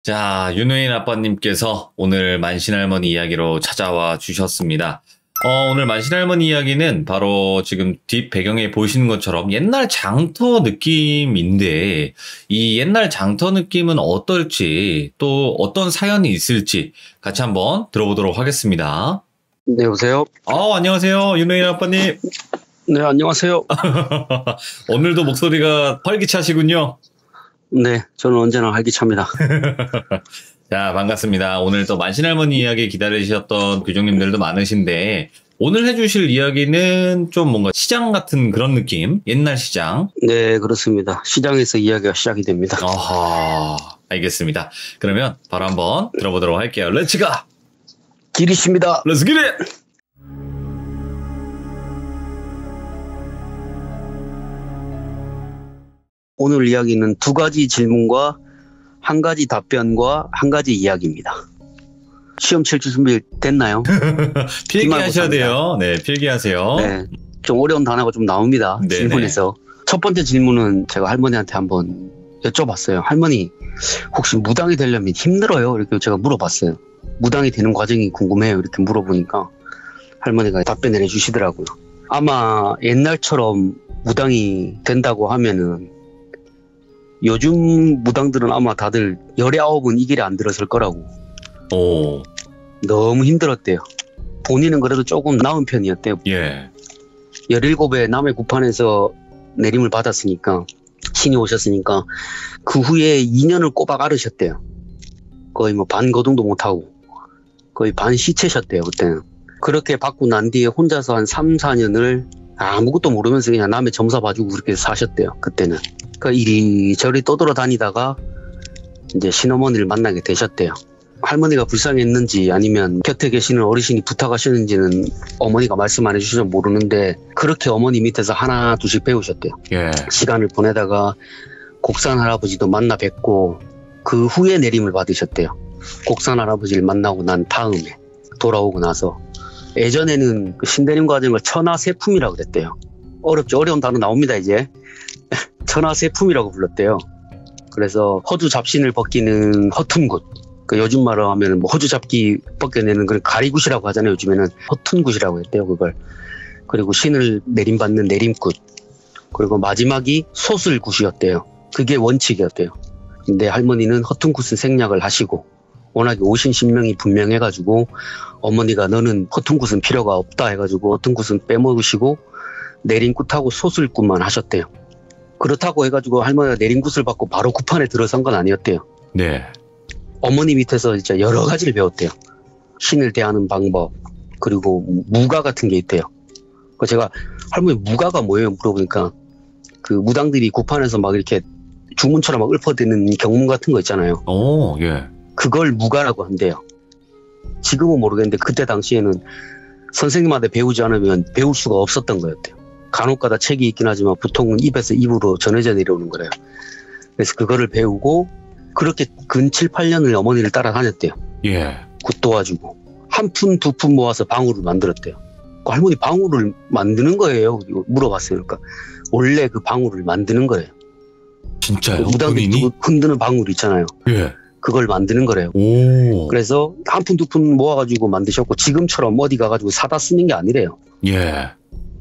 자, 윤호인 아빠님께서 오늘 만신할머니 이야기로 찾아와 주셨습니다. 오늘 만신할머니 이야기는 바로 지금 뒷 배경에 보시는 것처럼 옛날 장터 느낌인데, 이 옛날 장터 느낌은 어떨지, 또 어떤 사연이 있을지 같이 한번 들어보도록 하겠습니다. 네, 여보세요? 안녕하세요. 윤호인 아빠님. 네, 안녕하세요. 오늘도 목소리가 활기차시군요. 네, 저는 언제나 활기차입니다. 자, 반갑습니다. 오늘 또 만신할머니 이야기 기다리셨던 귀족님들도 많으신데, 오늘 해주실 이야기는 좀 뭔가 시장 같은 그런 느낌? 옛날 시장? 네, 그렇습니다. 시장에서 이야기가 시작이 됩니다. 아하, 알겠습니다. 그러면 바로 한번 들어보도록 할게요. 렛츠 가! 기리십니다. 렛츠 기릿! 오늘 이야기는 두 가지 질문과 한 가지 답변과 한 가지 이야기입니다. 시험 칠 준비 됐나요? 필기하셔야 돼요. 네, 필기하세요. 네, 좀 어려운 단어가 좀 나옵니다. 네네. 질문에서. 첫 번째 질문은 제가 할머니한테 한번 여쭤봤어요. 할머니, 혹시 무당이 되려면 힘들어요? 이렇게 제가 물어봤어요. 무당이 되는 과정이 궁금해요. 이렇게 물어보니까 할머니가 답변을 해주시더라고요. 아마 옛날처럼 무당이 된다고 하면은 요즘 무당들은 아마 다들 19은 이 길에 안 들어설 거라고. 오, 너무 힘들었대요. 본인은 그래도 조금 나은 편이었대요. 예. 17에 남해 구판에서 내림을 받았으니까, 신이 오셨으니까 그 후에 2년을 꼬박 앓으셨대요. 거의 뭐 반거동도 못하고 거의 반시체셨대요. 그때는. 그렇게 받고 난 뒤에 혼자서 한 3, 4년을 아무것도 모르면서 그냥 남의 점사 봐주고 그렇게 사셨대요. 그때는. 그러니까 이리저리 떠돌아다니다가 이제 신어머니를 만나게 되셨대요. 할머니가 불쌍했는지 아니면 곁에 계시는 어르신이 부탁하셨는지는 어머니가 말씀 안 해주셔서 모르는데, 그렇게 어머니 밑에서 하나 둘씩 배우셨대요. 예. 시간을 보내다가 곡산 할아버지도 만나 뵙고 그 후에 내림을 받으셨대요. 곡산 할아버지를 만나고 난 다음에 돌아오고 나서. 예전에는 그 신대림 과정을 천하세품이라고 그랬대요. 어렵죠. 어려운 단어 나옵니다 이제. 천하세품이라고 불렀대요. 그래서 허주 잡신을 벗기는 허튼굿, 그 요즘 말로 하면 뭐 허주 잡기 벗겨내는 그런 가리굿이라고 하잖아요. 요즘에는 허튼굿이라고 했대요 그걸. 그리고 신을 내림받는 내림굿, 그리고 마지막이 소술굿이었대요. 그게 원칙이었대요. 근데 할머니는 허튼굿은 생략을 하시고 워낙에 오신 신명이 분명해가지고 어머니가 너는 허튼굿은 필요가 없다 해가지고 허튼굿은 빼먹으시고 내림굿하고 소술굿만 하셨대요. 그렇다고 해가지고 할머니가 내림굿을 받고 바로 구판에 들어선 건 아니었대요. 네. 어머니 밑에서 이제 여러 가지를 배웠대요. 신을 대하는 방법, 그리고 무가 같은 게 있대요. 그 제가 할머니 무가가 뭐예요? 물어보니까 그 무당들이 구판에서 막 이렇게 주문처럼 막 읊어대는 경문 같은 거 있잖아요. 오, 예. 그걸 무가라고 한대요. 지금은 모르겠는데 그때 당시에는 선생님한테 배우지 않으면 배울 수가 없었던 거였대요. 간혹가다 책이 있긴 하지만 보통은 입에서 입으로 전해져 내려오는 거래요. 그래서 그거를 배우고 그렇게 근 7, 8년을 어머니를 따라다녔대요. 예. 굿 도와주고 한 푼, 두 푼 모아서 방울을 만들었대요. 그 할머니 방울을 만드는 거예요. 물어봤어요. 그러니까 원래 그 방울을 만드는 거예요. 진짜요? 무당들이 본인이? 흔드는 방울 있잖아요. 예. 그걸 만드는 거래요. 오. 그래서 한 푼, 두 푼 모아가지고 만드셨고 지금처럼 어디 가가지고 사다 쓰는 게 아니래요. 예.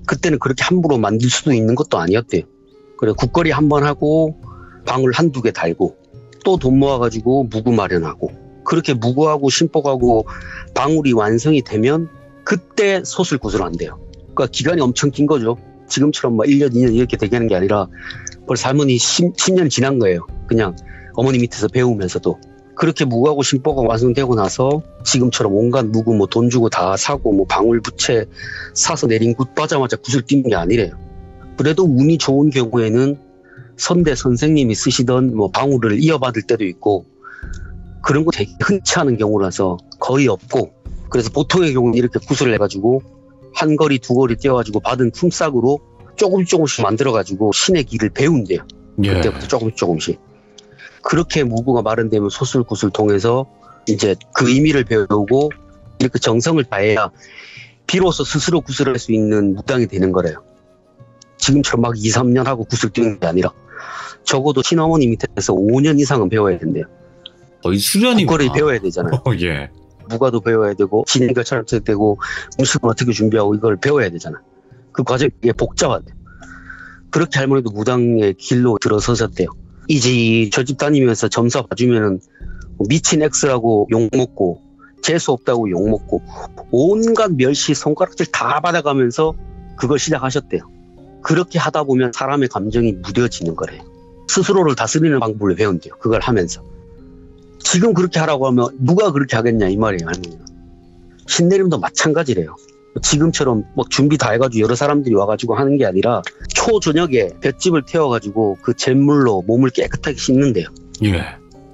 그때는 그렇게 함부로 만들 수도 있는 것도 아니었대요. 그래 국거리 한 번 하고 방울 한두 개 달고 또 돈 모아가지고 무구 마련하고, 그렇게 무구하고 신복하고 방울이 완성이 되면 그때 소술굿을 한대요. 그러니까 기간이 엄청 긴 거죠. 지금처럼 막 1년, 2년 이렇게 되게 하는 게 아니라 벌써 할머니 10년 지난 거예요. 그냥 어머니 밑에서 배우면서도. 그렇게 무구하고 신복하고 완성되고 나서 지금처럼 온갖 무구 뭐 돈 주고 다 사고 뭐 방울 부채 사서 내린 굿 빠자마자 굿을 띄는 게 아니래요. 그래도 운이 좋은 경우에는 선대 선생님이 쓰시던 뭐 방울을 이어받을 때도 있고, 그런 거 되게 흔치 않은 경우라서 거의 없고, 그래서 보통의 경우는 이렇게 굿을 해가지고 한 거리 두 거리 띄어가지고 받은 품삯으로 조금씩 만들어가지고 신의 길을 배운대요. 예. 그때부터 조금씩. 그렇게 무구가 마련되면 소술굿을 통해서 이제 그 의미를 배우고 이렇게 정성을 다해야 비로소 스스로 굿을 할 수 있는 무당이 되는 거래요. 지금처럼 막 2, 3년 하고 굿을 띄는 게 아니라 적어도 친어머니 밑에서 5년 이상은 배워야 된대요. 거의 수련이구나. 국거리 배워야 되잖아요. 예. 무과도 배워야 되고 진행결차를 어떻게 되고 음식을 어떻게 준비하고 이걸 배워야 되잖아. 그 과정이 복잡하대. 그렇게 할머니도 무당의 길로 들어서셨대요. 이제 저 집 다니면서 점사 봐주면은 미친 X라고 욕먹고 재수 없다고 욕먹고 온갖 멸시 손가락질 다 받아가면서 그걸 시작하셨대요. 그렇게 하다 보면 사람의 감정이 무뎌지는 거래요. 스스로를 다스리는 방법을 배운대요. 그걸 하면서. 지금 그렇게 하라고 하면 누가 그렇게 하겠냐 이 말이에요. 할머니가. 신내림도 마찬가지래요. 지금처럼 막 준비 다 해가지고 여러 사람들이 와가지고 하는 게 아니라 초저녁에 볏짚을 태워가지고 그 잿물로 몸을 깨끗하게 씻는데요. 예.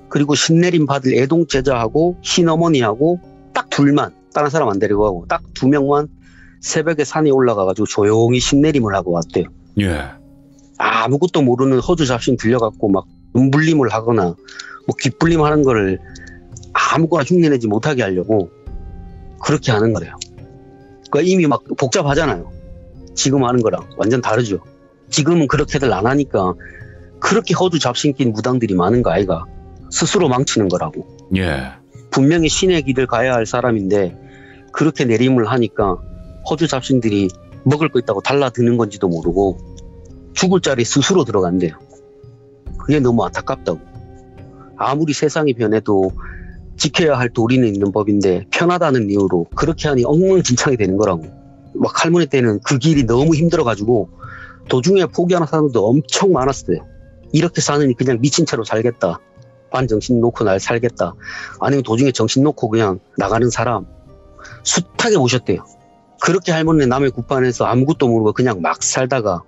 그리고 신내림 받을 애동 제자하고 신어머니하고 딱 둘만, 다른 사람 안 데리고 가고 딱 2명만 새벽에 산에 올라가가지고 조용히 신내림을 하고 왔대요. 예. 아무것도 모르는 허주 잡신 들려갖고 막 눈불림을 하거나 뭐 귓불림 하는 거를 아무거나 흉내내지 못하게 하려고 그렇게 하는 거래요. 그러니까 이미 막 복잡하잖아요. 지금 하는 거랑 완전 다르죠. 지금은 그렇게들 안 하니까 그렇게 허주 잡신 낀 무당들이 많은 거 아이가. 스스로 망치는 거라고. 예. 분명히 신의 길을 가야 할 사람인데 그렇게 내림을 하니까 허주 잡신들이 먹을 거 있다고 달라드는 건지도 모르고 죽을 자리에 스스로 들어간대요. 그게 너무 안타깝다고. 아무리 세상이 변해도 지켜야 할 도리는 있는 법인데 편하다는 이유로 그렇게 하니 엉망진창이 되는 거라고. 막 할머니 때는 그 길이 너무 힘들어가지고 도중에 포기하는 사람들도 엄청 많았어요. 이렇게 사느니 그냥 미친 채로 살겠다. 반 정신 놓고 날 살겠다. 아니면 도중에 정신 놓고 그냥 나가는 사람 숱하게 오셨대요. 그렇게 할머니는 남의 굿판에서 아무것도 모르고 그냥 막 살다가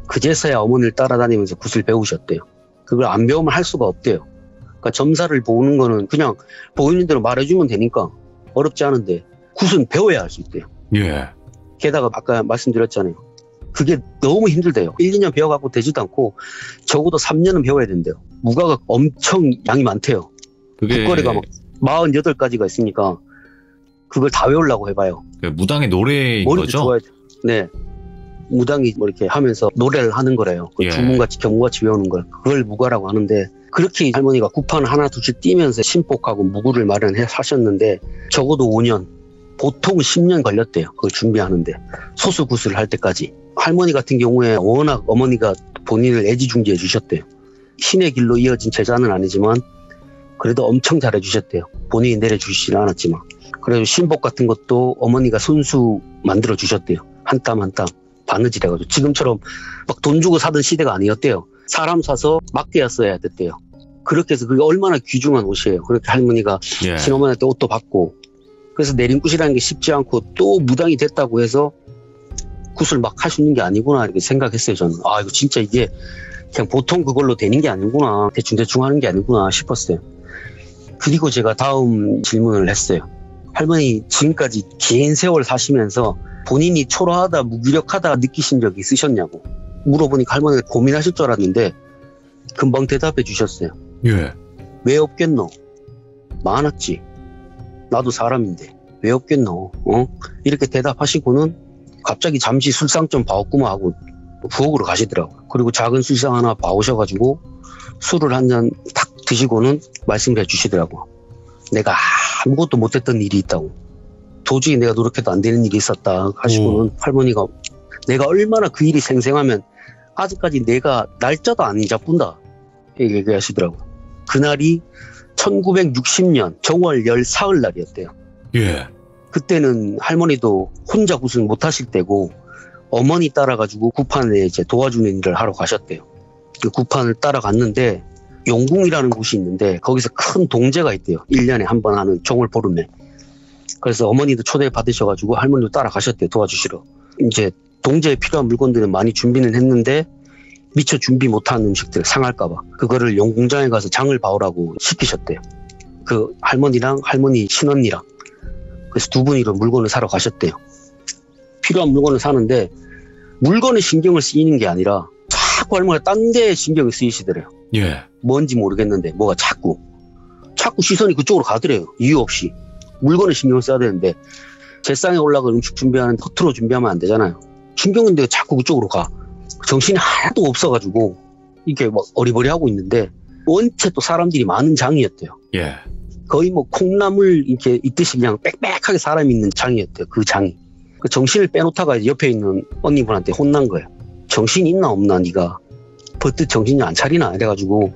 그제서야 어머니를 따라다니면서 굿을 배우셨대요. 그걸 안 배우면 할 수가 없대요. 그러니까 점사를 보는 거는 그냥 보이는 대로 말해주면 되니까 어렵지 않은데 굿은 배워야 할 수 있대요. 예. 게다가 아까 말씀드렸잖아요. 그게 너무 힘들대요. 1, 2년 배워갖고 되지도 않고 적어도 3년은 배워야 된대요. 무가가 엄청 양이 많대요. 그게 국거리가 막 48가지가 있으니까 그걸 다 외우려고 해봐요. 무당의 노래인 머리도 거죠? 좋아야 돼. 네. 무당이 뭐 이렇게 하면서 노래를 하는 거래요. 그 예. 주문같이 경무같이 외우는 걸. 그걸 무가라고 하는데 그렇게 할머니가 구판 하나 둘씩 띄면서 신복하고 무구를 마련해 사셨는데 적어도 5년, 보통 10년 걸렸대요. 그걸 준비하는데. 소수굿을 할 때까지. 할머니 같은 경우에 워낙 어머니가 본인을 애지중지해 주셨대요. 신의 길로 이어진 제자는 아니지만 그래도 엄청 잘해 주셨대요. 본인이 내려주시진 않았지만. 그래서 신복 같은 것도 어머니가 손수 만들어 주셨대요. 한 땀 한 땀 바느질 해가지고. 지금처럼 막 돈 주고 사던 시대가 아니었대요. 사람 사서 막대야 써야 됐대요. 그렇게 해서 그게 얼마나 귀중한 옷이에요. 그렇게 할머니가 예. 친어머니한테 옷도 받고. 그래서 내림굿이라는 게 쉽지 않고 또 무당이 됐다고 해서 굿을 막 할 수 있는 게 아니구나 이렇게 생각했어요. 저는 이거 진짜 이게 그냥 보통 그걸로 되는 게 아니구나, 대충 하는 게 아니구나 싶었어요. 그리고 제가 다음 질문을 했어요. 할머니 지금까지 긴 세월 사시면서 본인이 초라하다 무기력하다 느끼신 적이 있으셨냐고 물어보니까 할머니가 고민하실 줄 알았는데 금방 대답해 주셨어요. 예. 왜 없겠노? 많았지. 나도 사람인데 왜 없겠노? 이렇게 대답하시고는 갑자기 잠시 술상 좀 봐왔구만 하고 부엌으로 가시더라고요. 그리고 작은 술상 하나 봐오셔가지고 술을 한 잔 탁 드시고는 말씀해 주시더라고요. 내가 아무것도 못했던 일이 있다고. 도저히 내가 노력해도 안 되는 일이 있었다 하시고는 할머니가 내가 얼마나 그 일이 생생하면 아직까지 내가 날짜도 안 잊어뿐다 얘기하시더라고요. 그날이 1960년 정월 14일 날이었대요. 예. 그때는 할머니도 혼자 굿을 못 하실 때고 어머니 따라가지고 구판에 이제 도와주는 일을 하러 가셨대요. 그 구판을 따라갔는데 용궁이라는 곳이 있는데 거기서 큰 동제가 있대요. 1년에 한 번 하는 종을 보름에. 그래서 어머니도 초대 받으셔가지고 할머니도 따라가셨대요. 도와주시러. 이제 동제에 필요한 물건들은 많이 준비는 했는데 미처 준비 못한 음식들 상할까봐 그거를 용궁장에 가서 장을 봐오라고 시키셨대요. 그 할머니랑 할머니 친언니랑. 그래서 두 분이 물건을 사러 가셨대요. 필요한 물건을 사는데 물건에 신경을 쓰이는 게 아니라 자꾸 할머니가 딴 데에 신경을 쓰이시더래요. 예. 뭔지 모르겠는데 뭐가 자꾸 시선이 그쪽으로 가더래요. 이유 없이. 물건에 신경을 써야 되는데 제상에 올라갈 음식 준비하는데 허투루 준비하면 안 되잖아요. 신경인데 자꾸 그쪽으로 가. 정신이 하나도 없어가지고 이렇게 막 어리버리하고 있는데 원체 또 사람들이 많은 장이었대요. 예. 거의 뭐 콩나물 이렇게 있듯이 그냥 빽빽하게 사람이 있는 장이었대요. 그 장이. 그 정신을 빼놓다가 옆에 있는 언니분한테 혼난 거예요. 정신 있나 없나 네가 버뜩 정신이 안 차리나 이래가지고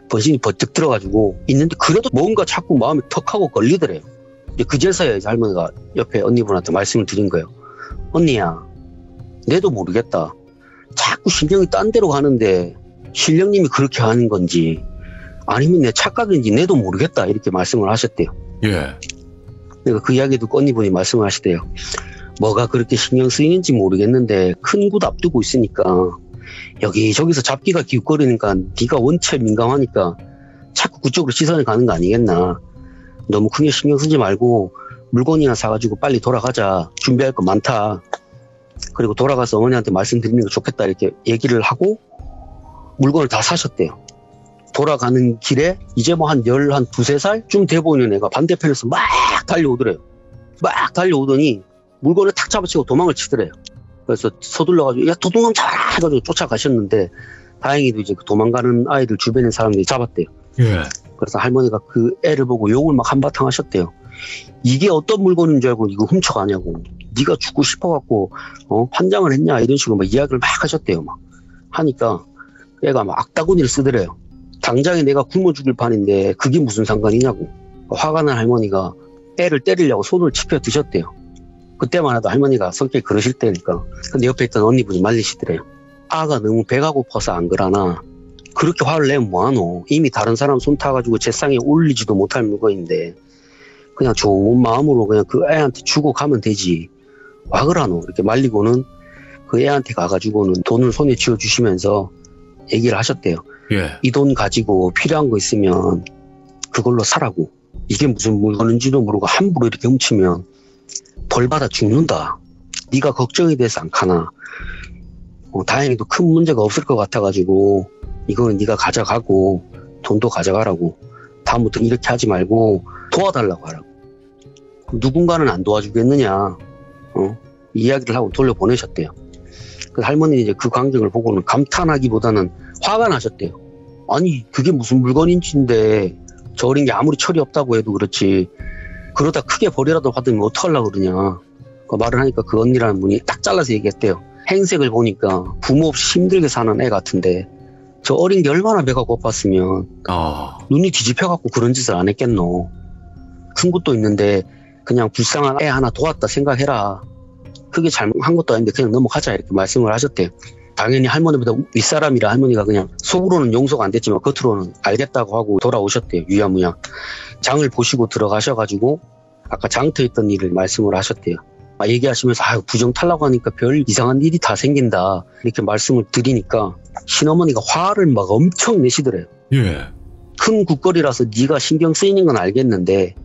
번신이 버뜩 들어가지고 있는데 그래도 뭔가 자꾸 마음에 턱하고 걸리더래요. 이제 그제서야 이제 할머니가 옆에 언니분한테 말씀을 드린 거예요. 언니야, 내도 모르겠다. 자꾸 신경이 딴 데로 가는데 신령님이 그렇게 하는 건지 아니면 내 착각인지 내도 모르겠다 이렇게 말씀을 하셨대요. 예. 내가 그 이야기 듣고 언니분이 말씀을 하시대요. 뭐가 그렇게 신경 쓰이는지 모르겠는데 큰 곳 앞두고 있으니까 여기저기서 잡기가 기웃거리니까 네가 원체 민감하니까 자꾸 그쪽으로 시선이 가는 거 아니겠나. 너무 크게 신경 쓰지 말고 물건이나 사가지고 빨리 돌아가자. 준비할 거 많다. 그리고 돌아가서 어머니한테 말씀드리는 게 좋겠다 이렇게 얘기를 하고 물건을 다 사셨대요. 돌아가는 길에 이제 뭐 한 두세 살쯤 돼 보이는 애가 반대편에서 막 달려오더래요. 막 달려오더니 물건을 탁 잡아치고 도망을 치더래요. 그래서 서둘러가지고 야 도둑놈 잡아라 해가지고 쫓아가셨는데 다행히도 이제 그 도망가는 아이들 주변에 사람들이 잡았대요. 예. 그래서 할머니가 그 애를 보고 욕을 막 한바탕 하셨대요. 이게 어떤 물건인 줄 알고 이거 훔쳐가냐고. 네가 죽고 싶어갖고 환장을 했냐 이런 식으로 막 이야기를 막 하셨대요. 막 하니까 애가 막 악다구니를 쓰더래요. 당장에 내가 굶어 죽을 판인데 그게 무슨 상관이냐고. 화가 난 할머니가 애를 때리려고 손을 치켜 드셨대요. 그때만 해도 할머니가 성격이 그러실 때니까. 근데 옆에 있던 언니분이 말리시더래요. 아가 너무 배가 고파서 안 그러나 그렇게 화를 내면 뭐하노. 이미 다른 사람 손 타가지고 제상에 올리지도 못할 물건인데 그냥 좋은 마음으로 그냥 그 애한테 주고 가면 되지. 와 그러노. 이렇게 말리고는 그 애한테 가가지고는 돈을 손에 쥐어주시면서 얘기를 하셨대요. 예. 이 돈 가지고 필요한 거 있으면 그걸로 사라고. 이게 무슨 물건인지도 모르고 함부로 이렇게 훔치면 벌 받아 죽는다. 네가 걱정이 돼서 안 가나. 다행히도 큰 문제가 없을 것 같아가지고 이거는 네가 가져가고 돈도 가져가라고. 다음부터 이렇게 하지 말고 도와달라고 하라고. 누군가는 안 도와주겠느냐. 이야기를 하고 돌려보내셨대요. 그 할머니는 이제 그 광경을 보고는 감탄하기보다는 화가 나셨대요. 아니 그게 무슨 물건인지인데 저 어린 게 아무리 철이 없다고 해도 그렇지 그러다 크게 벌이라도 받으면 어떡하려고 그러냐. 그 말을 하니까 그 언니라는 분이 딱 잘라서 얘기했대요. 행색을 보니까 부모 없이 힘들게 사는 애 같은데 저 어린 게 얼마나 배가 고팠으면 눈이 뒤집혀갖고 그런 짓을 안 했겠노. 큰 것도 있는데 그냥 불쌍한 애 하나 도왔다 생각해라. 크게 잘못한 것도 아닌데 그냥 넘어가자 이렇게 말씀을 하셨대요. 당연히 할머니보다 윗사람이라 할머니가 그냥 속으로는 용서가 안 됐지만 겉으로는 알겠다고 하고 돌아오셨대요. 유야무야. 장을 보시고 들어가셔가지고 아까 장터에 있던 일을 말씀을 하셨대요. 얘기하시면서 부정 타려고 하니까 별 이상한 일이 다 생긴다 이렇게 말씀을 드리니까 신어머니가 화를 막 엄청 내시더래요. 예. 큰 국거리라서 네가 신경 쓰이는 건 알겠는데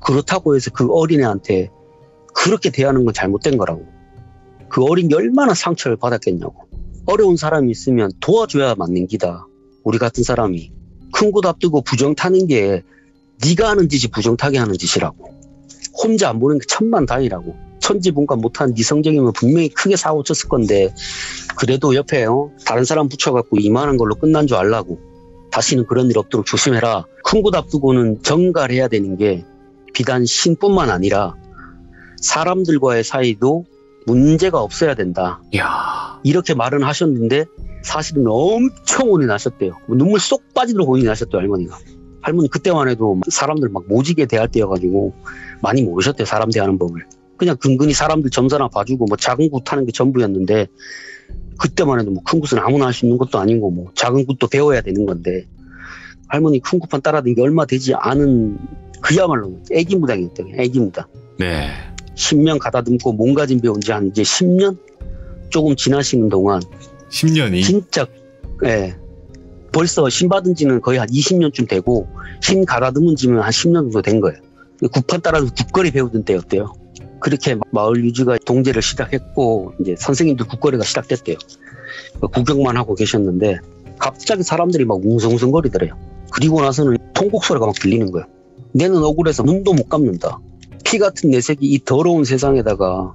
그렇다고 해서 그 어린애한테 그렇게 대하는 건 잘못된 거라고. 그 어린 게 얼마나 상처를 받았겠냐고. 어려운 사람이 있으면 도와줘야 맞는 기다. 우리 같은 사람이 큰 곳 앞두고 부정 타는 게 네가 하는 짓이 부정 타게 하는 짓이라고. 혼자 안 보는 게 천만다행이라고. 천지분간 못한 네 성적이면 분명히 크게 사고 쳤을 건데 그래도 옆에 다른 사람 붙여갖고 이만한 걸로 끝난 줄 알라고. 다시는 그런 일 없도록 조심해라. 큰 곳 앞두고는 정갈해야 되는 게 비단 신뿐만 아니라 사람들과의 사이도 문제가 없어야 된다. 이야. 이렇게 말은 하셨는데 사실은 엄청 혼이 나셨대요. 눈물 쏙 빠지도록 혼이 나셨대요. 할머니가. 할머니 그때만 해도 사람들 막 모지게 대할 때여가지고 많이 모르셨대요. 사람 대하는 법을. 그냥 근근히 사람들 점사나 봐주고 뭐 작은 굿 하는 게 전부였는데 그때만 해도 뭐 큰 굿은 아무나 할 수 있는 것도 아니고 뭐 작은 굿도 배워야 되는 건데 할머니 큰 굿판 따라다닌 게 얼마 되지 않은 그야말로 애기 무당이었대요. 애기 무당. 네. 10년 가다듬고 몸가짐 배운 지 한 이제 10년? 조금 지나시는 동안 10년이? 진짜 벌써 신 받은 지는 거의 한 20년쯤 되고 신 가다듬은 지는 한 10년 정도 된 거예요. 국판 따라서 국거리 배우던 때였대요. 그렇게 마을 유지가 동제를 시작했고 이제 선생님들 국거리가 시작됐대요. 구경만 하고 계셨는데 갑자기 사람들이 막 웅성웅성거리더래요. 그리고 나서는 통곡 소리가 막 들리는 거예요. 내는 억울해서 눈도 못 감는다. 피 같은 내 새끼 이 더러운 세상에다가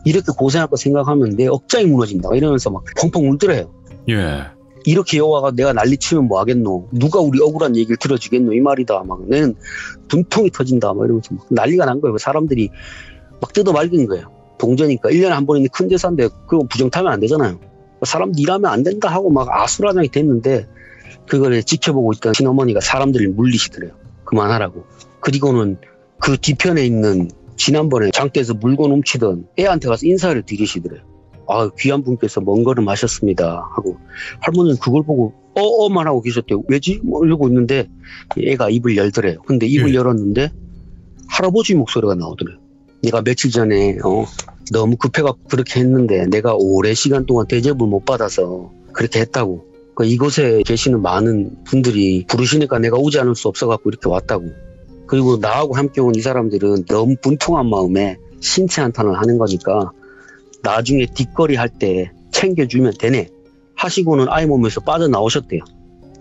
이렇게 고생할 거 생각하면 내 억장이 무너진다 이러면서 막 펑펑 울더래요. 예. 이렇게 여와가 내가 난리치면 뭐 하겠노? 누가 우리 억울한 얘기를 들어주겠노? 이 말이다. 막 내는 분통이 터진다. 막 이러면서 막 난리가 난 거예요. 사람들이 막 뜯어 말긴 거예요. 동전이니까 1년에 한 번 있는 큰 제사인데 그거 부정 타면 안 되잖아요. 사람들 일하면 안 된다 하고 막 아수라장이 됐는데 그걸 지켜보고 있던 친어머니가 사람들을 물리시더래요. 그만하라고. 그리고는 그 뒤편에 있는 지난번에 장터에서 물건 훔치던 애한테 가서 인사를 드리시더래요. 아, 귀한 분께서 먼 걸음 하셨습니다 하고 할머니는 그걸 보고 어만 하고 계셨대요. 왜지? 뭐 이러고 있는데 애가 입을 열더래요. 근데 입을 열었는데 할아버지 목소리가 나오더래요. 내가 며칠 전에 너무 급해갖고 그렇게 했는데 내가 오랜 시간 동안 대접을 못 받아서 그렇게 했다고. 이곳에 계시는 많은 분들이 부르시니까 내가 오지 않을 수 없어갖고 이렇게 왔다고. 그리고 나하고 함께 온 이 사람들은 너무 분통한 마음에 신체 한탄을 하는 거니까 나중에 뒷거리 할 때 챙겨주면 되네 하시고는 아이 몸에서 빠져나오셨대요.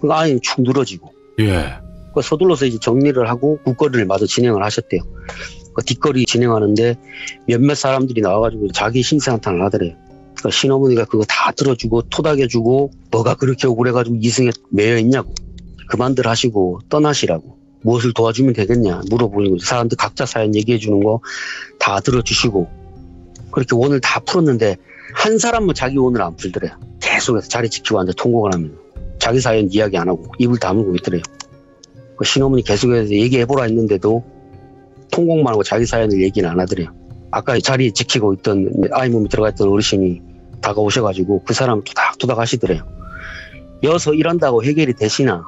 그 아이는 축 늘어지고. 예. 서둘러서 이제 정리를 하고 국거리를 마저 진행을 하셨대요. 그 뒷거리 진행하는데 몇몇 사람들이 나와가지고 자기 신세 한탄을 하더래요. 그러니까 신어머니가 그거 다 들어주고 토닥여주고 뭐가 그렇게 억울해가지고 이승에 매여있냐고. 그만들 하시고 떠나시라고. 무엇을 도와주면 되겠냐 물어보는 거죠. 사람들 각자 사연 얘기해주는 거 다 들어주시고 그렇게 원을 다 풀었는데 한 사람은 자기 원을 안 풀더래요. 계속해서 자리 지키고 앉아 통곡을 하면 자기 사연 이야기 안 하고 입을 다물고 있더래요. 그 신어머니 계속해서 얘기해보라 했는데도 통곡만 하고 자기 사연을 얘기는 안 하더래요. 아까 자리에 지키고 있던 아이 몸에 들어가 있던 어르신이 다가오셔가지고 그 사람 토닥토닥 하시더래요. 여서 일한다고 해결이 되시나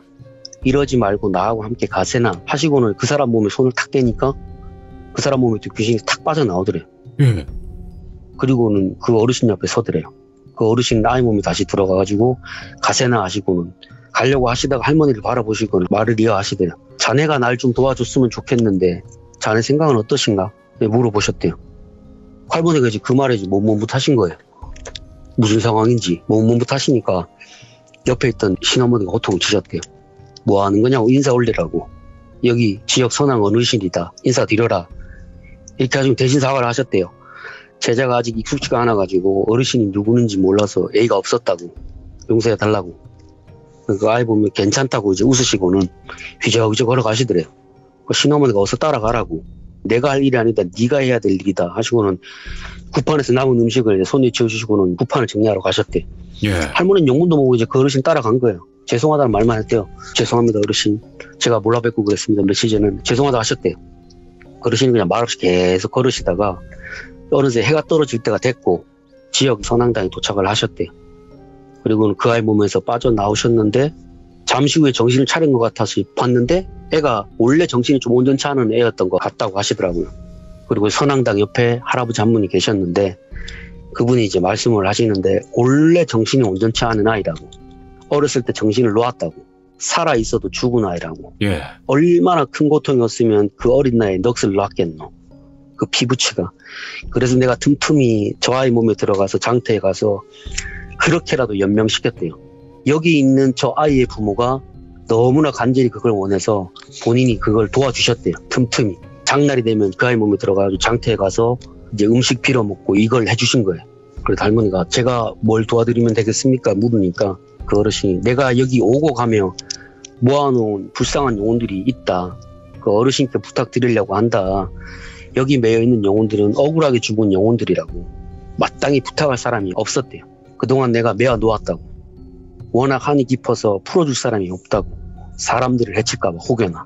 이러지 말고 나하고 함께 가세나 하시고는 그 사람 몸에 손을 탁 대니까 그 사람 몸에 귀신이 탁 빠져나오더래요. 예. 그리고는 그 어르신 옆에 서더래요. 그 어르신 아이 몸에 다시 들어가가지고 가세나 하시고는 가려고 하시다가 할머니를 바라보시고는 말을 이어하시더래요. 자네가 날 좀 도와줬으면 좋겠는데 자네 생각은 어떠신가? 물어보셨대요. 할머니가 이제 그 말에 못하신 거예요. 무슨 상황인지 못하시니까 옆에 있던 신어머니가 호통을 치셨대요. 뭐 하는 거냐고 인사 올리라고. 여기 지역 선왕 어르신이다. 인사드려라. 이렇게 가지고 대신 사과를 하셨대요. 제자가 아직 익숙지가 않아가지고 어르신이 누구는지 몰라서 예의가 없었다고. 용서해달라고. 그 아이 보면 괜찮다고 이제 웃으시고는 휘적휘적 걸어가시더래요. 그 신어머니가 어서 따라가라고. 내가 할 일이 아니다. 네가 해야 될 일이다. 하시고는 구판에서 남은 음식을 손에 쥐어주시고는 구판을 정리하러 가셨대. 예. 할머니는 영문도 모르고 이제 그 어르신 따라간 거예요. 죄송하다는 말만 했대요. 죄송합니다 어르신. 제가 몰라 뵙고 그랬습니다. 며칠 전에는 죄송하다 하셨대요. 그 어르신이 그냥 말없이 계속 걸으시다가 어느새 해가 떨어질 때가 됐고 지역 선앙당에 도착을 하셨대요. 그리고는 그 아이 몸에서 빠져나오셨는데 잠시 후에 정신을 차린 것 같아서 봤는데 애가 원래 정신이 좀 온전치 않은 애였던 것 같다고 하시더라고요. 그리고 선앙당 옆에 할아버지 한 분이 계셨는데 그분이 이제 말씀을 하시는데 원래 정신이 온전치 않은 아이라고. 어렸을 때 정신을 놓았다고. 살아있어도 죽은 아이라고. 예. 얼마나 큰 고통이었으면 그 어린 나이에 넋을 놓았겠노. 그 피부치가. 그래서 내가 틈틈이 저 아이 몸에 들어가서 장터에 가서 그렇게라도 연명시켰대요. 여기 있는 저 아이의 부모가 너무나 간절히 그걸 원해서 본인이 그걸 도와주셨대요. 틈틈이. 장날이 되면 그 아이 몸에 들어가서 장터에 가서 이제 음식 빌어먹고 이걸 해주신 거예요. 그래서 할머니가 제가 뭘 도와드리면 되겠습니까? 물으니까 그 어르신이 내가 여기 오고 가며 모아놓은 불쌍한 영혼들이 있다. 그 어르신께 부탁드리려고 한다. 여기 매여있는 영혼들은 억울하게 죽은 영혼들이라고. 마땅히 부탁할 사람이 없었대요. 그동안 내가 매어 놓았다고. 워낙 한이 깊어서 풀어줄 사람이 없다고. 사람들을 해칠까봐 혹여나.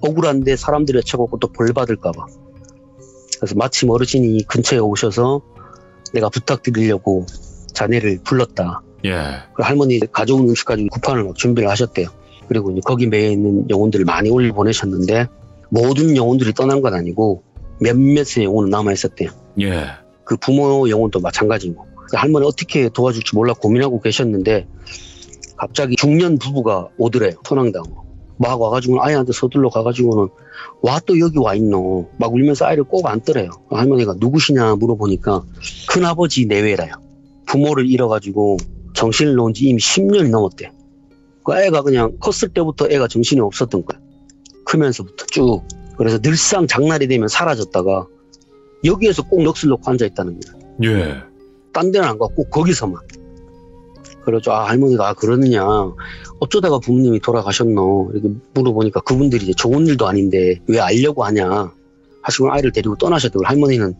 억울한데 사람들을 해쳐갖고 또 벌 받을까봐. 그래서 마침 어르신이 근처에 오셔서 내가 부탁드리려고 자네를 불렀다. 예. 그 할머니 가져온 음식 가지고 구판을 막 준비를 하셨대요. 그리고 이제 거기 매여 있는 영혼들을 많이 올려 보내셨는데 모든 영혼들이 떠난 건 아니고 몇몇의 영혼은 남아 있었대요. 예. 그 부모 영혼도 마찬가지고. 할머니 어떻게 도와줄지 몰라 고민하고 계셨는데 갑자기 중년 부부가 오더래요. 선앙당으로. 막 와가지고 아이한테 서둘러 가가지고는 와 또 여기 와 있노. 막 울면서 아이를 꼭 안더래요. 할머니가 누구시냐 물어보니까 큰아버지 내외라요. 부모를 잃어가지고 정신을 놓은 지 이미 10년이 넘었대. 그 애가 그냥 컸을 때부터 애가 정신이 없었던 거야. 크면서부터 쭉. 그래서 늘상 장날이 되면 사라졌다가 여기에서 꼭 넋을 놓고 앉아있다는 거야. 예. 딴 데는 안 가고 꼭 거기서만. 그러죠. 할머니가 그러느냐. 어쩌다가 부모님이 돌아가셨노. 이렇게 물어보니까 그분들이 이제 좋은 일도 아닌데 왜 알려고 하냐. 하시고 아이를 데리고 떠나셨대요. 할머니는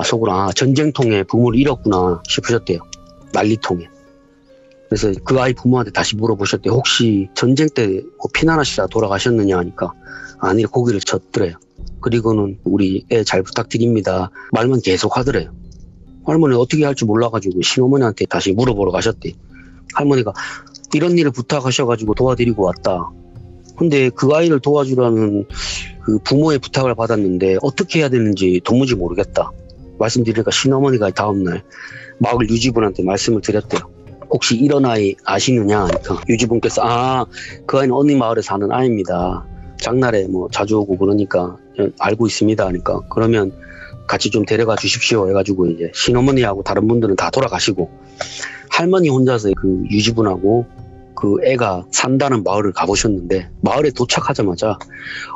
속으로 전쟁통에 부모를 잃었구나 싶으셨대요. 난리통에. 그래서 그 아이 부모한테 다시 물어보셨대요. 혹시 전쟁 때 피난하시다 돌아가셨느냐 하니까 아니 고개를 젓더래요. 그리고는 우리 애 잘 부탁드립니다. 말만 계속 하더래요. 할머니 어떻게 할지 몰라가지고 시어머니한테 다시 물어보러 가셨대. 할머니가 이런 일을 부탁하셔가지고 도와드리고 왔다. 근데 그 아이를 도와주라는 그 부모의 부탁을 받았는데 어떻게 해야 되는지 도무지 모르겠다. 말씀드리니까 시어머니가 다음날 마을 유지분한테 말씀을 드렸대요. 혹시 이런 아이 아시느냐 하니까 유지분께서 그 아이는 어느 마을에 사는 아이입니다. 장날에 자주 오고 그러니까 알고 있습니다 하니까 그러면 같이 좀 데려가 주십시오 해가지고 이제 시어머니하고 다른 분들은 다 돌아가시고 할머니 혼자서 그 유지분하고 그 애가 산다는 마을을 가보셨는데 마을에 도착하자마자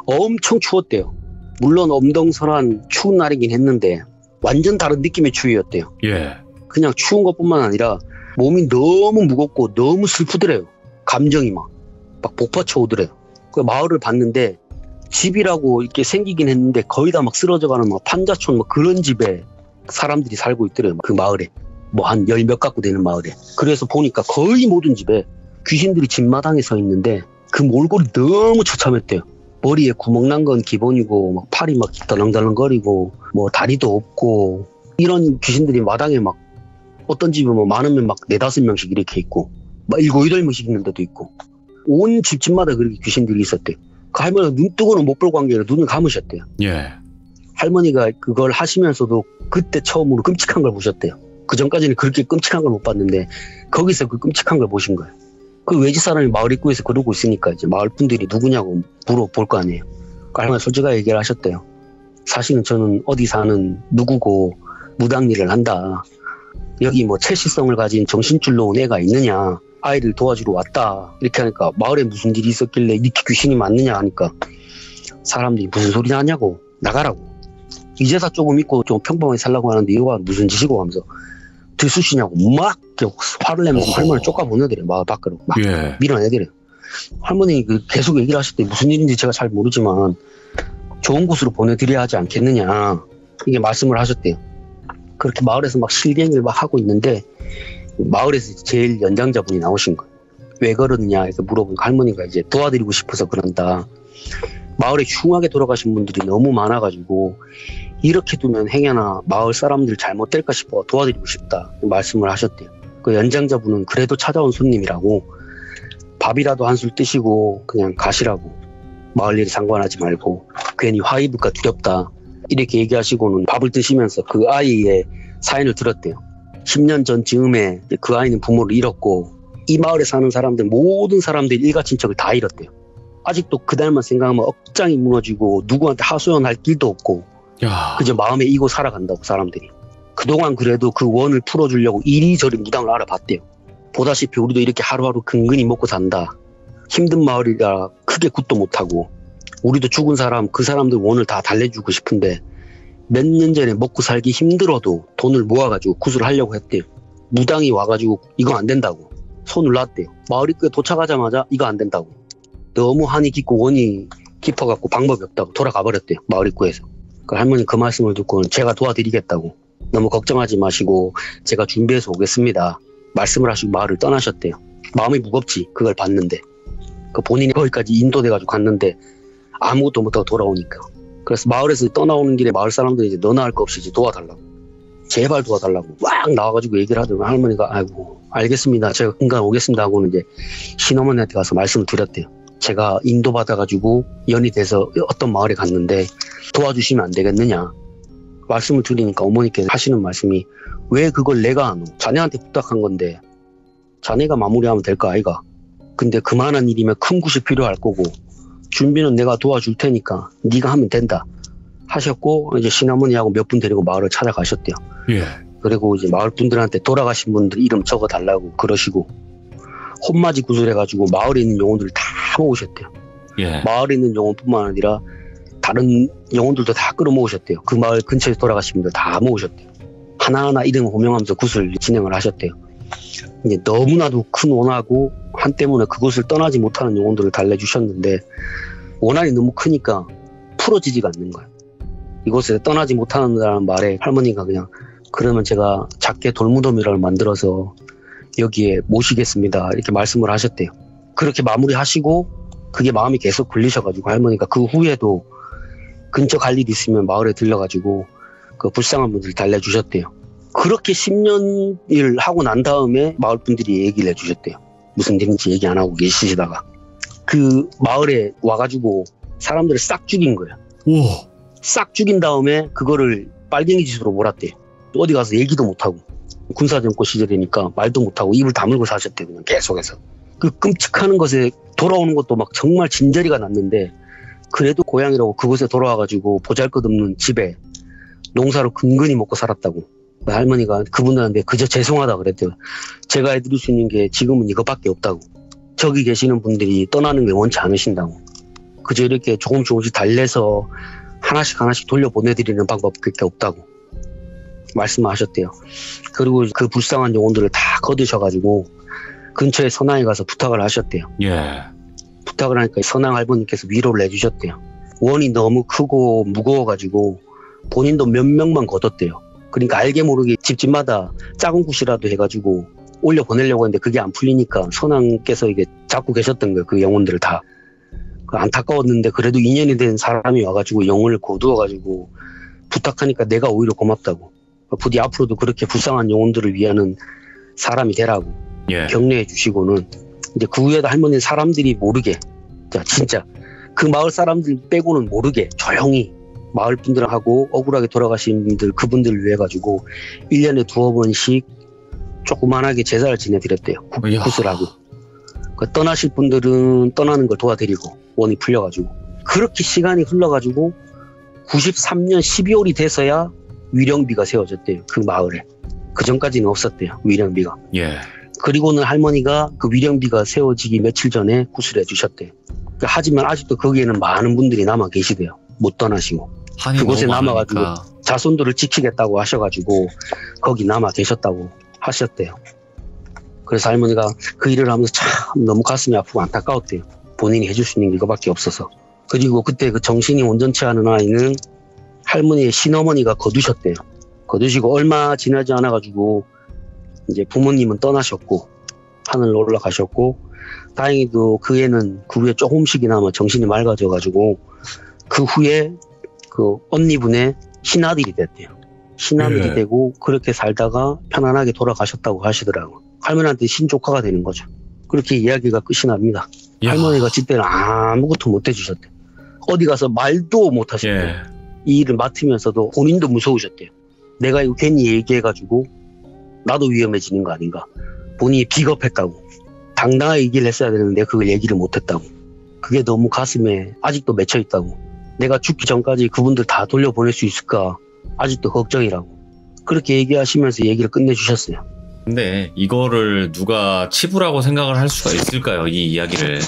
엄청 추웠대요. 물론 엄동설한 추운 날이긴 했는데 완전 다른 느낌의 추위였대요. 예. 그냥 추운 것뿐만 아니라 몸이 너무 무겁고 너무 슬프더래요. 감정이 막 복받쳐 오더래요. 그 마을을 봤는데 집이라고 이렇게 생기긴 했는데 거의 다 막 쓰러져가는 판자촌 그런 집에 사람들이 살고 있더래요. 그 마을에 한 10몇 가구 되는 마을에. 그래서 보니까 거의 모든 집에 귀신들이 집마당에 서 있는데 그 몰골이 너무 처참했대요. 머리에 구멍 난 건 기본이고 팔이 막 덜렁덜렁거리고 다리도 없고 이런 귀신들이 마당에 어떤 집에 많으면 4-5명씩 이렇게 있고 7-8명씩 있는 데도 있고 온 집마다 그렇게 귀신들이 있었대요. 그 할머니가 눈 뜨고는 못 볼 관계로 눈을 감으셨대요. 예. 할머니가 그걸 하시면서도 그때 처음으로 끔찍한 걸 보셨대요. 그 전까지는 그렇게 끔찍한 걸 못 봤는데 거기서 그 끔찍한 걸 보신 거예요. 그 외지 사람이 마을 입구에서 그러고 있으니까 이제 마을 분들이 누구냐고 물어볼 거 아니에요. 그 할머니가 솔직하게 얘기를 하셨대요. 사실은 저는 어디 사는 누구고 무당 일을 한다. 여기 채시성을 가진 정신줄로 온 애가 있느냐. 아이를 도와주러 왔다. 이렇게 하니까 마을에 무슨 일이 있었길래 이렇게 귀신이 많느냐 하니까 사람들이 무슨 소리냐 하냐고 나가라고. 이제사 조금 있고 좀 평범하게 살라고 하는데 이거 무슨 짓이고 하면서 들쑤시냐고 막 화를 내면서 할머니를 쫓아보내더래요. 마을 밖으로 막 밀어내더래요. 할머니 계속 얘기를 하실 때 무슨 일인지 제가 잘 모르지만 좋은 곳으로 보내드려야 하지 않겠느냐 이게 말씀을 하셨대요. 그렇게 마을에서 실갱이를 하고 있는데 마을에서 제일 연장자분이 나오신 거예요. 왜 그러느냐 해서 물어보니까 할머니가 이제 도와드리고 싶어서 그런다. 마을에 흉하게 돌아가신 분들이 너무 많아가지고 이렇게 두면 행여나 마을 사람들 잘못될까 싶어 도와드리고 싶다 말씀을 하셨대요. 그 연장자분은 그래도 찾아온 손님이라고 밥이라도 한술 뜨시고 그냥 가시라고 마을 일 상관하지 말고 괜히 화 입을까 두렵다 이렇게 얘기하시고는 밥을 드시면서 그 아이의 사연을 들었대요. 10년 전 즈음에 그 아이는 부모를 잃었고 이 마을에 사는 사람들 모든 사람들이 일가친척을 다 잃었대요. 아직도 그날만 생각하면 억장이 무너지고 누구한테 하소연할 길도 없고 그저 마음에 이고 살아간다고 사람들이. 그동안 그래도 그 원을 풀어주려고 이리저리 무당을 알아봤대요. 보다시피 우리도 이렇게 하루하루 근근히 먹고 산다. 힘든 마을이라 크게 굿도 못하고 우리도 죽은 사람 그 사람들 원을 다 달래주고 싶은데 몇 년 전에 먹고 살기 힘들어도 돈을 모아가지고 굿을 하려고 했대요. 무당이 와가지고 이거 안 된다고 손을 놨대요. 마을 입구에 도착하자마자 이거 안 된다고 너무 한이 깊고 원이 깊어갖고 방법이 없다고 돌아가 버렸대요. 마을 입구에서. 그 할머니 그 말씀을 듣고는 제가 도와드리겠다고 너무 걱정하지 마시고 제가 준비해서 오겠습니다 말씀을 하시고 마을을 떠나셨대요. 마음이 무겁지 그걸 봤는데 그 본인이 거기까지 인도돼가지고 갔는데 아무것도 못하고 돌아오니까. 그래서 마을에서 떠나오는 길에 마을 사람들이 이제 너나 할 거 없이 이제 도와달라고 제발 도와달라고 막 나와가지고 얘기를 하더니 할머니가 아이고 알겠습니다 제가 금방 오겠습니다 하고는 이제 신어머니한테 가서 말씀을 드렸대요. 제가 인도받아가지고 연이 돼서 어떤 마을에 갔는데 도와주시면 안 되겠느냐 말씀을 드리니까 어머니께서 하시는 말씀이 왜 그걸 내가 하노 자네한테 부탁한 건데 자네가 마무리하면 될까 아이가. 근데 그만한 일이면 큰 굿이 필요할 거고 준비는 내가 도와줄 테니까 네가 하면 된다 하셨고 이제 신어머니하고 몇 분 데리고 마을을 찾아가셨대요. 그리고 이제 마을 분들한테 돌아가신 분들 이름 적어달라고 그러시고 혼맞이 구슬해가지고 마을에 있는 영혼들을 다 모으셨대요. 마을에 있는 영혼뿐만 아니라 다른 영혼들도 다 끌어모으셨대요. 그 마을 근처에 돌아가신 분들 다 모으셨대요. 하나하나 이름 호명하면서 구슬 진행을 하셨대요. 이제 너무나도 큰 원하고 한때문에 그곳을 떠나지 못하는 영혼들을 달래주셨는데 원한이 너무 크니까 풀어지지가 않는 거예요. 이곳에 떠나지 못하는다는 말에 할머니가 그냥 그러면 제가 작게 돌무덤이를 만들어서 여기에 모시겠습니다 이렇게 말씀을 하셨대요. 그렇게 마무리하시고 그게 마음이 계속 걸리셔가지고 할머니가 그 후에도 근처 갈 일 있으면 마을에 들려가지고 그 불쌍한 분들 달래주셨대요. 그렇게 10년 일 하고 난 다음에 마을 분들이 얘기를 해주셨대요. 무슨 일인지 얘기 안 하고 계시다가 그 마을에 와가지고 사람들을 싹 죽인 거예요. 우와. 싹 죽인 다음에 그거를 빨갱이 짓으로 몰았대요. 어디 가서 얘기도 못하고 군사정권 시절이니까 말도 못하고 입을 다물고 사셨대요. 그냥 계속해서. 그 끔찍한 것에 돌아오는 것도 막 정말 진저리가 났는데 그래도 고향이라고 그곳에 돌아와가지고 보잘것없는 집에 농사로 근근히 먹고 살았다고. 할머니가 그분들한테 그저 죄송하다 그랬대요. 제가 해드릴 수 있는 게 지금은 이것밖에 없다고. 저기 계시는 분들이 떠나는 게 원치 않으신다고. 그저 이렇게 조금씩 달래서 하나씩 돌려보내드리는 방법밖에 없다고 말씀하셨대요. 그리고 그 불쌍한 영혼들을 다 거두셔가지고 근처에 선왕에 가서 부탁을 하셨대요. 예. 부탁을 하니까 선왕 할머니께서 위로를 해주셨대요. 원이 너무 크고 무거워가지고 본인도 몇 명만 거뒀대요. 그러니까 알게 모르게 집집마다 작은 굿이라도 해가지고 올려보내려고 했는데 그게 안 풀리니까 선왕께서 이게 잡고 계셨던 거예요. 그 영혼들을 다. 안타까웠는데 그래도 인연이 된 사람이 와가지고 영혼을 거두어가지고 부탁하니까 내가 오히려 고맙다고. 부디 앞으로도 그렇게 불쌍한 영혼들을 위하는 사람이 되라고 예. 격려해 주시고는 이제 그 후에도 할머니는 사람들이 모르게 진짜 그 마을 사람들 빼고는 모르게 조용히 마을 분들하고 억울하게 돌아가신 분들 그분들을 위해 가지고 1년에 2번씩 조그만하게 제사를 지내드렸대요. 굿을 하고. 떠나실 분들은 떠나는 걸 도와드리고 원이 풀려가지고 그렇게 시간이 흘러가지고 93년 12월이 돼서야 위령비가 세워졌대요. 그 마을에. 그 전까지는 없었대요. 위령비가. 예. 그리고는 할머니가 그 위령비가 세워지기 며칠 전에 굿을 해주셨대요. 하지만 아직도 거기에는 많은 분들이 남아 계시대요. 못 떠나시고. 그곳에 남아가지고 자손들을 지키겠다고 하셔가지고 거기 남아 계셨다고 하셨대요. 그래서 할머니가 그 일을 하면서 참 너무 가슴이 아프고 안타까웠대요. 본인이 해줄 수 있는 게 이거밖에 없어서. 그리고 그때 그 정신이 온전치 않은 아이는 할머니의 친어머니가 거두셨대요. 거두시고 얼마 지나지 않아가지고 이제 부모님은 떠나셨고 하늘로 올라가셨고 다행히도 그 애는 그 후에 조금씩이나마 정신이 맑아져가지고 그 후에 그 언니분의 신아들이 됐대요. 신아들이 예. 되고 그렇게 살다가 편안하게 돌아가셨다고 하시더라고요. 할머니한테 신조카가 되는 거죠. 그렇게 이야기가 끝이 납니다. 야. 할머니가 그때는 아무것도 못 해주셨대요. 어디 가서 말도 못 하셨대요. 예. 이 일을 맡으면서도 본인도 무서우셨대요. 내가 이거 괜히 얘기해가지고 나도 위험해지는 거 아닌가. 본인이 비겁했다고. 당당하게 얘기를 했어야 되는데 그걸 얘기를 못했다고. 그게 너무 가슴에 아직도 맺혀있다고. 내가 죽기 전까지 그분들 다 돌려보낼 수 있을까 아직도 걱정이라고. 그렇게 얘기하시면서 얘기를 끝내주셨어요. 근데 이거를 누가 치부라고 생각을 할 수가 있을까요? 이 이야기를.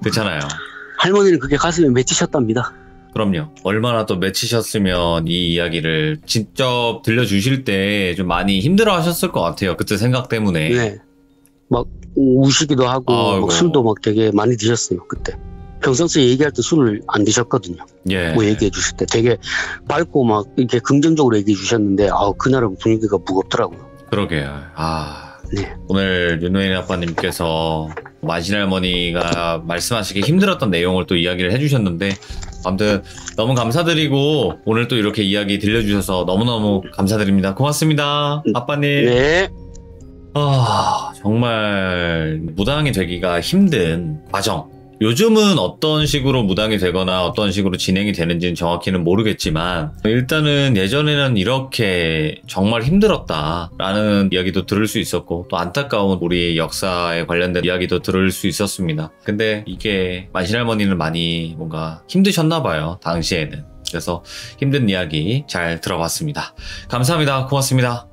그렇잖아요. 할머니는 그게 가슴에 맺히셨답니다. 그럼요. 얼마나 또 맺히셨으면 이 이야기를 직접 들려주실 때 좀 많이 힘들어 하셨을 것 같아요. 그때 생각 때문에. 네. 막 우시기도 하고 아이고. 막 술도 막 되게 많이 드셨어요. 그때. 평상시에 얘기할 때 술을 안 드셨거든요. 예. 뭐 얘기해 주실 때 되게 밝고 막 이렇게 긍정적으로 얘기해 주셨는데 그날은 분위기가 무겁더라고요. 그러게요. 네. 오늘 윤호인 아빠님께서 만신할머니가 말씀하시기 힘들었던 내용을 또 이야기를 해주셨는데 아무튼 너무 감사드리고 오늘 또 이렇게 이야기 들려주셔서 너무너무 감사드립니다. 고맙습니다. 아빠님. 네. 정말 무당이 되기가 힘든 과정. 요즘은 어떤 식으로 무당이 되거나 어떤 식으로 진행이 되는지는 정확히는 모르겠지만 일단은 예전에는 이렇게 정말 힘들었다라는 이야기도 들을 수 있었고 또 안타까운 우리 역사에 관련된 이야기도 들을 수 있었습니다. 근데 이게 만신할머니는 많이 뭔가 힘드셨나 봐요. 당시에는. 그래서 힘든 이야기 잘 들어봤습니다. 감사합니다. 고맙습니다.